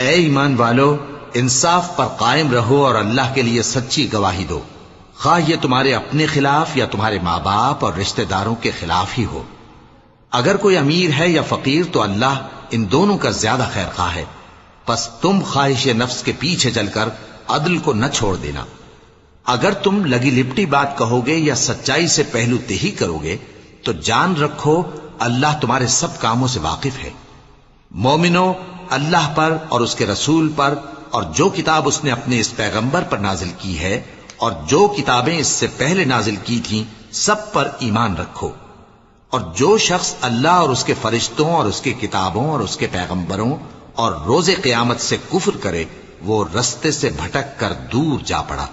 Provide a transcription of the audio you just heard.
اے ایمان والو، انصاف پر قائم رہو اور اللہ کے لیے سچی گواہی دو، خواہ یہ تمہارے اپنے خلاف یا تمہارے ماں باپ اور رشتہ داروں کے خلاف ہی ہو۔ اگر کوئی امیر ہے یا فقیر تو اللہ ان دونوں کا زیادہ خیر خواہ ہے، پس تم خواہش نفس کے پیچھے چل کر عدل کو نہ چھوڑ دینا۔ اگر تم لگی لپٹی بات کہو گے یا سچائی سے پہلو تہی کرو گے تو جان رکھو اللہ تمہارے سب کاموں سے واقف ہے۔ مومنو، اللہ پر اور اس کے رسول پر اور جو کتاب اس نے اپنے اس پیغمبر پر نازل کی ہے اور جو کتابیں اس سے پہلے نازل کی تھیں سب پر ایمان رکھو، اور جو شخص اللہ اور اس کے فرشتوں اور اس کے کتابوں اور اس کے پیغمبروں اور روز قیامت سے کفر کرے وہ رستے سے بھٹک کر دور جا پڑا۔